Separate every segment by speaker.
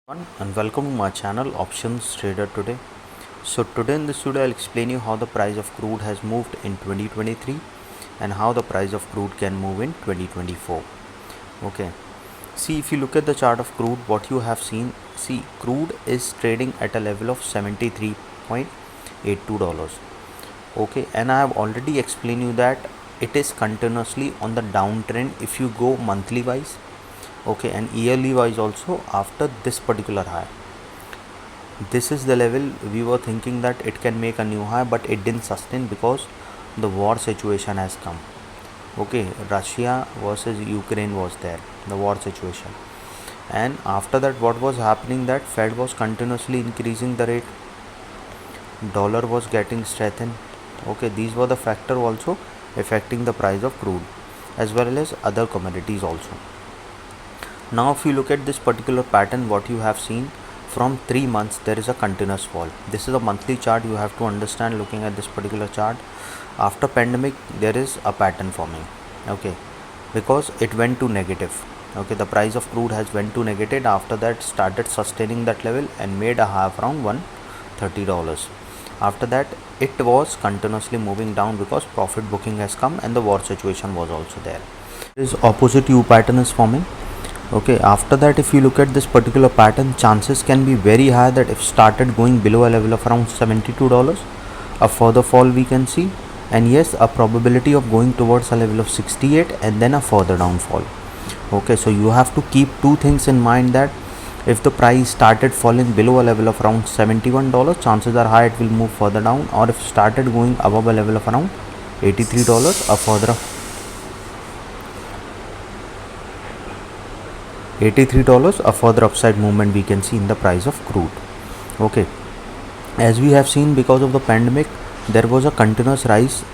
Speaker 1: And welcome to my channel Options Trader today. So today in this video I'll explain you how the price of crude has moved in 2023 and how the price of crude can move in 2024. Okay, see, if you look at the chart of crude, what you have seen, see, crude is trading at a level of $73.82. Okay, and I have already explained you that it is continuously on the downtrend if you go monthly wise, okay, and yearly wise also. After this particular high, this is the level we were thinking that it can make a new high, but it didn't sustain because the war situation has come. Okay, Russia versus Ukraine was there, the war situation, and after that what was happening, that Fed was continuously increasing the rate, dollar was getting strengthened. Okay, these were the factor also affecting the price of crude as well as other commodities also. Now if you look at this particular pattern, what you have seen, from 3 months there is a continuous fall. This is a monthly chart, you have to understand. Looking at this particular chart, after pandemic there is a pattern forming, okay, because it went to negative. Okay, the price of crude has went to negative. After that started sustaining that level and made a high of around $130. After that it was continuously moving down because profit booking has come and the war situation was also there. This opposite U pattern is forming. Okay, after that if you look at this particular pattern, chances can be very high that if started going below a level of around $72, a further fall we can see, and yes, a probability of going towards a level of 68 and then a further downfall. Okay, so you have to keep two things in mind, that if the price started falling below a level of around $71, chances are high it will move further down, or if started going above a level of around $83, a further $83, a further upside movement we can see in the price of crude. Okay, as we have seen, because of the pandemic there was a continuous rise,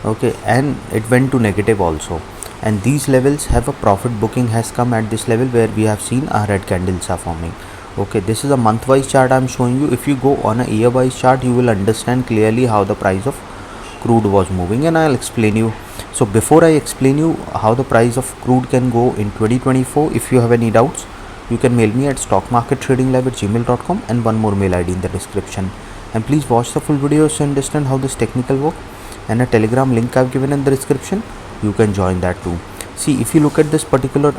Speaker 1: okay, and it went to negative also, and these levels have a profit booking has come at this level where we have seen a red candles are forming. Okay, this is a month wise chart I am showing you. If you go on a year wise chart, you will understand clearly how the price of crude was moving, and I'll explain you. So before I explain you how the price of crude can go in 2024, if you have any doubts, you can mail me at stockmarkettradinglive@gmail.com, and one more mail ID in the description. And please watch the full video to understand how this technical work, and a telegram link I've given in the description, you can join that too. See, if you look at this particular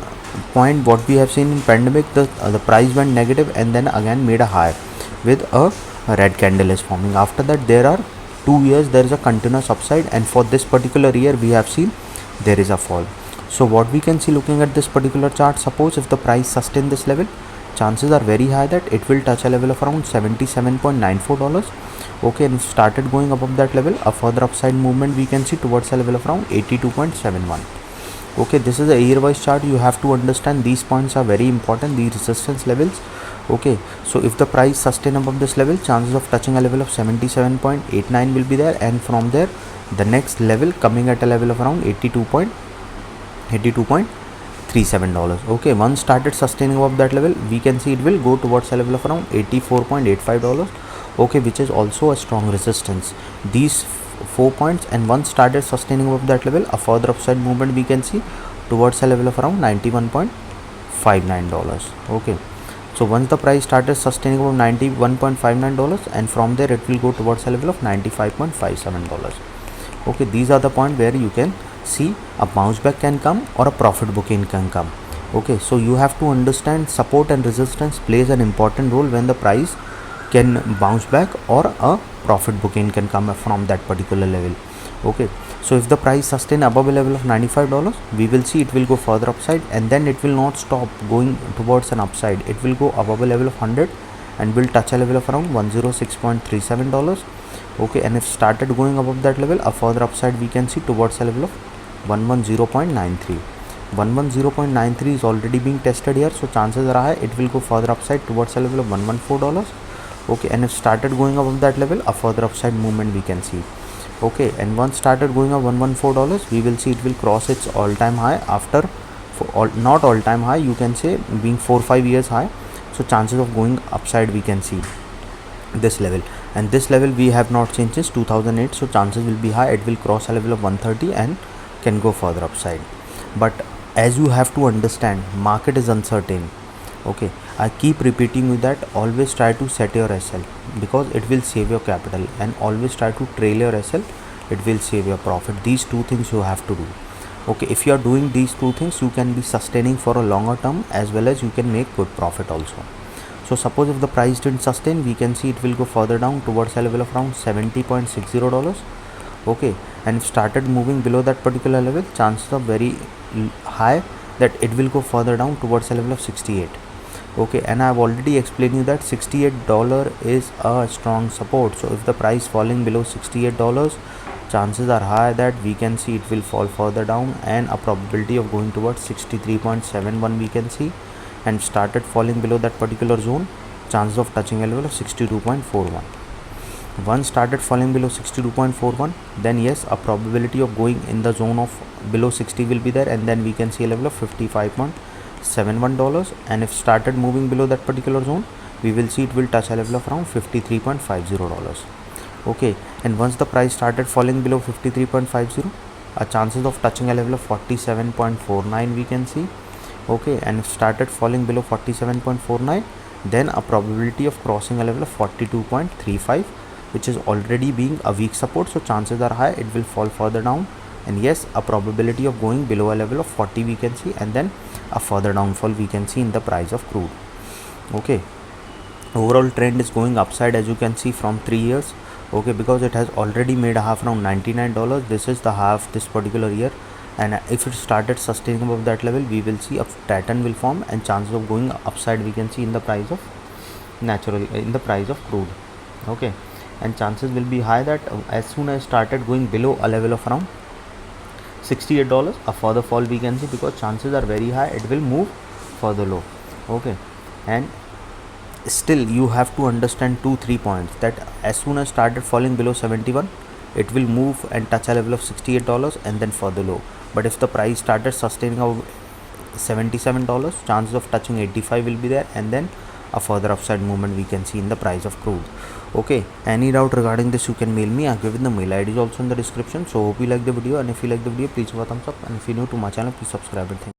Speaker 1: point, what we have seen in pandemic, the price went negative and then again made a high with a red candle is forming. After that there are 2 years there is a continuous upside, and for this particular year we have seen there is a fall. So what we can see looking at this particular chart, suppose if the price sustain this level, chances are very high that it will touch a level of around $77.94. Okay, and if started going above that level, a further upside movement we can see towards a level of around 82.71. Okay, this is a year wise chart. You have to understand these points are very important, these resistance levels. Okay, so if the price sustain above this level, chances of touching a level of 77.89 will be there, and from there the next level coming at a level of around $82.37. Okay, once started sustaining above that level, we can see it will go towards a level of around $84.85. okay, which is also a strong resistance, these 4 points, and once started sustaining above that level, a further upside movement we can see towards a level of around $91.59. okay, so once the price started sustaining above $91.59, and from there it will go towards a level of $95.57. okay, these are the point where you can see a bounce back can come or a profit booking can come. Okay, so you have to understand support and resistance plays an important role when the price can bounce back or a profit booking can come from that particular level. Okay, so if the price sustain above a level of $95, we will see it will go further upside, and then it will not stop going towards an upside, it will go above a level of 100 and will touch a level of around $106.37. okay, and if started going above that level, a further upside we can see towards a level of 110.93. 110.93 is already being tested here, so chances are high it will go further upside towards a level of $114. okay, and if started going above that level, a further upside movement we can see. Okay, and once started going up $114, we will see it will cross its all-time high after, not all-time high, you can say being 4-5 years high. So chances of going upside we can see this level, and this level we have not changed since 2008, so chances will be high it will cross a level of 130 and can go further upside. But as you have to understand, market is uncertain. Okay, I keep repeating you that always try to set your SL because it will save your capital, and always try to trail your SL, it will save your profit. These two things you have to do. Okay, if you are doing these two things, you can be sustaining for a longer term, as well as you can make good profit also. So suppose if the price didn't sustain, we can see it will go further down towards a level of around $70.60. Okay, and if started moving below that particular level, chances are very high that it will go further down towards a level of 68. Okay, and I have already explained you that $68 is a strong support. So if the price falling below $68, chances are high that we can see it will fall further down, and a probability of going towards 63.71 we can see, and started falling below that particular zone, chances of touching a level of 62.41. Once started falling below 62.41, then yes, a probability of going in the zone of below 60 will be there, and then we can see a level of $55.71. And if started moving below that particular zone, we will see it will touch a level of around $53.50. Okay, and once the price started falling below 53.50, chances of touching a level of 47.49 we can see. Okay, and if started falling below 47.49, then a probability of crossing a level of 42.35, which is already being a weak support, so chances are high it will fall further down, and yes, a probability of going below a level of 40 we can see, and then a further downfall we can see in the price of crude. Okay, overall trend is going upside, as you can see, from 3 years. Okay, because it has already made a half around $99. This is the half this particular year, and if it started sustaining above that level, we will see a pattern will form, and chances of going upside we can see in the price of crude. Okay, and chances will be high that as soon as started going below a level of around $68, a further fall we can see, because chances are very high it will move further low. Okay, and still you have to understand 2-3 points, that as soon as started falling below 71, it will move and touch a level of $68 and then further low. But if the price started sustaining of $77, chances of touching 85 will be there, and then a further upside movement we can see in the price of crude. Okay, any doubt regarding this, you can mail me. I've given the mail ID is also in the description. So hope you like the video, and if you like the video, please give a thumbs up, and if you're new to my channel, please subscribe it. Thank you.